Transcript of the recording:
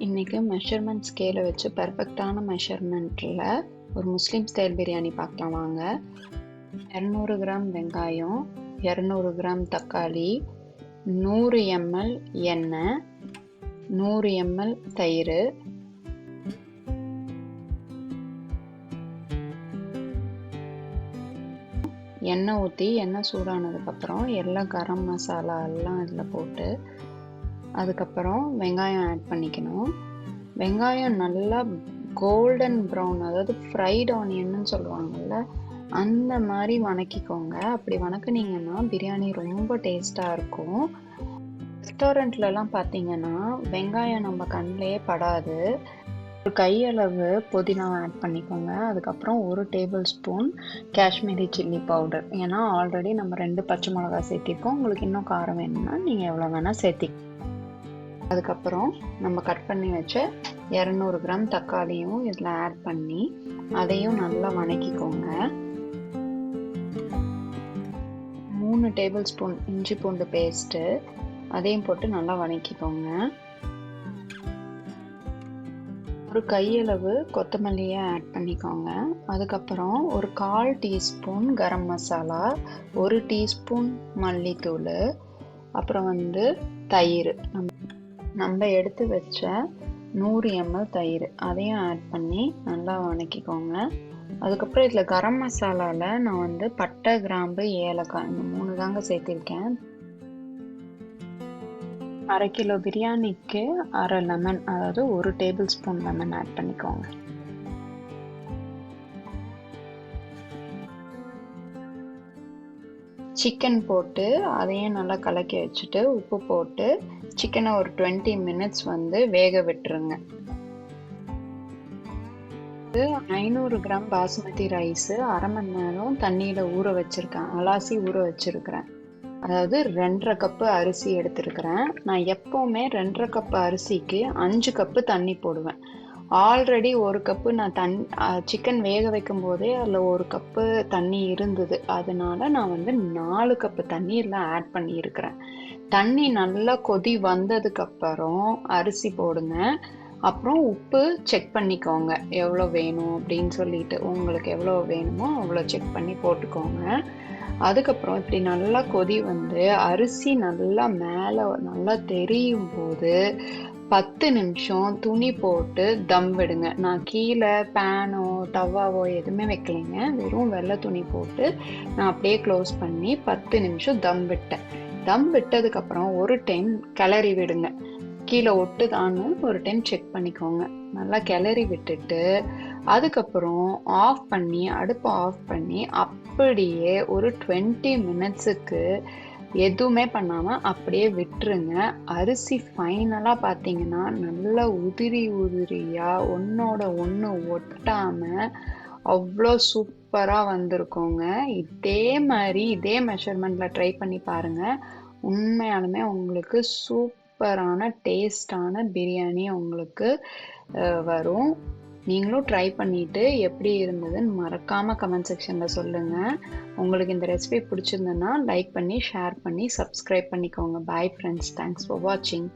இன்றைக்கி மெஷர்மெண்ட் ஸ்கேலை வச்சு பெர்ஃபெக்டான மெஷர்மெண்ட்டில் ஒரு முஸ்லீம் ஸ்டைல் பிரியாணி பார்க்கலாம் வாங்க. 200 கிராம் வெங்காயம், 200 கிராம் தக்காளி, 100 ml எண்ணெய், 100 ml தயிர், எண்ணெய் ஊற்றி எண்ணெய் சூடானதுக்கப்புறம் எல்லா கரம் மசாலா எல்லாம் இதில் போட்டு அதுக்கப்புறம் வெங்காயம் ஆட் பண்ணிக்கணும். வெங்காயம் நல்லா கோல்டன் ப்ரௌன், அதாவது ஃப்ரைட் ஆனியன்னு சொல்லுவாங்கள்ல, அந்த மாதிரி வணக்கிக்கோங்க. அப்படி வணக்குனீங்கன்னா பிரியாணி ரொம்ப டேஸ்ட்டாக இருக்கும். ரெஸ்டாரண்ட்லலாம் பார்த்தீங்கன்னா வெங்காயம் நம்ம கண்ணிலே படாது. ஒரு கையளவு புதினா ஆட் பண்ணிக்கோங்க. அதுக்கப்புறம் 1 table spoon Kashmiri chilli powder. ஏன்னா ஆல்ரெடி நம்ம 2 பச்சை மிளகா சேர்த்திருக்கோம். உங்களுக்கு இன்னும் காரம் வேணும்னா நீங்கள் எவ்வளோ வேணால் சேர்த்திக்கோங்க. அதுக்கப்புறம் நம்ம கட் பண்ணி வச்ச 200 கிராம் தக்காளியும் இதில் ஆட் பண்ணி அதையும் நல்லா வணக்கிக்கோங்க. 3 டேபிள் ஸ்பூன் இஞ்சி பூண்டு பேஸ்ட்டு அதையும் போட்டு நல்லா வணக்கிக்கோங்க. ஒரு கையளவு கொத்தமல்லியை ஆட் பண்ணிக்கோங்க. அதுக்கப்புறம் ஒரு 1/4 டீஸ்பூன் கரம் மசாலா, 1 டீஸ்பூன் மல்லித்தூள், அப்புறம் தயிர், நம்ம எடுத்து வச்ச 100 ml தயிர் அதையும் ஆட் பண்ணி நல்லா வணக்கிக்கோங்க. அதுக்கப்புறம் இதில் கரம் மசாலாவில் நான் பட்டை, கிராம்பு, ஏலக்காய் இந்த 3 தாங்க சேர்த்திருக்கேன். 1/2 கிலோ பிரியாணிக்கு 1/2 லெமன், அதாவது 1 டேபிள் ஸ்பூன் லெமன் ஆட் பண்ணிக்கோங்க. சிக்கன் போட்டு அதையும் நல்லா கலக்கி வச்சுட்டு உப்பு போட்டு சிக்கனை ஒரு 20 மினிட்ஸ் வேக விட்டுருங்க. 500 கிராம் பாசுமதி ரைஸு 1/2 மணி நேரம் தண்ணியில் ஊற வச்சுருக்கேன், அலாசி ஊற வச்சுருக்கிறேன். அதாவது 2.5 கப்பு அரிசி எடுத்துருக்கிறேன். நான் எப்போவுமே 2.5 கப்பு அரிசிக்கு 5 கப்பு தண்ணி போடுவேன். ஆல்ரெடி 1 கப்பு நான் சிக்கன் வேக வைக்கும் போதே அதில் 1 கப்பு தண்ணி இருந்தது. அதனால நான் 4 கப்பு தண்ணி இதில் ஆட் பண்ணியிருக்கிறேன். தண்ணி நல்லா கொதி வந்ததுக்கப்புறம் அரிசி போடுங்க. அப்புறம் உப்பு செக் பண்ணிக்கோங்க எவ்வளோ வேணும் அப்படின்னு சொல்லிட்டு. உங்களுக்கு எவ்வளோ வேணுமோ அவ்வளோ செக் பண்ணி போட்டுக்கோங்க. அதுக்கப்புறம் இப்படி நல்லா கொதி அரிசி நல்லா மேலே நல்லா தெரியும் போது 10 நிமிஷம் துணி போட்டு தம் விடுங்க. நான் கீழே பேனோ தவாவோ எதுவுமே வைக்கலைங்க, வெறும் வெள்ளை துணி போட்டு நான் அப்படியே க்ளோஸ் பண்ணி 10 நிமிஷம் தம் விட்டேன். தம் விட்டதுக்கப்புறம் ஒரு டைம் கிளறி விடுங்க. கீழே ஒட்டுதான்னு ஒரு டைம் செக் பண்ணிக்கோங்க. நல்லா கிளறி விட்டுட்டு அதுக்கப்புறம் அடுப்பை ஆஃப் பண்ணி அப்படியே ஒரு 20 மினிட்ஸுக்கு எதுவுமே பண்ணாமல் அப்படியே விட்டுருங்க. அரிசி ஃபைனலாக பார்த்தீங்கன்னா நல்லா உதிரியாக ஒன்றோட ஒன்று ஒட்டாமல் அவ்வளோ சூப்பராக வந்திருக்கோங்க. இதே மெஷர்மெண்ட்டில் ட்ரை பண்ணி பாருங்கள். உண்மையாலுமே உங்களுக்கு சூப்பரான டேஸ்டான பிரியாணி உங்களுக்கு வரும். நீங்களும் ட்ரை பண்ணிவிட்டு எப்படி இருந்ததுன்னு மறக்காமல் கமெண்ட் செக்ஷனில் சொல்லுங்கள். உங்களுக்கு இந்த ரெசிபி பிடிச்சிருந்ததுன்னா லைக் பண்ணி, ஷேர் பண்ணி, சப்ஸ்கிரைப் பண்ணிக்கோங்க. பாய் ஃப்ரெண்ட்ஸ், தேங்க்ஸ் ஃபார் வாட்சிங்.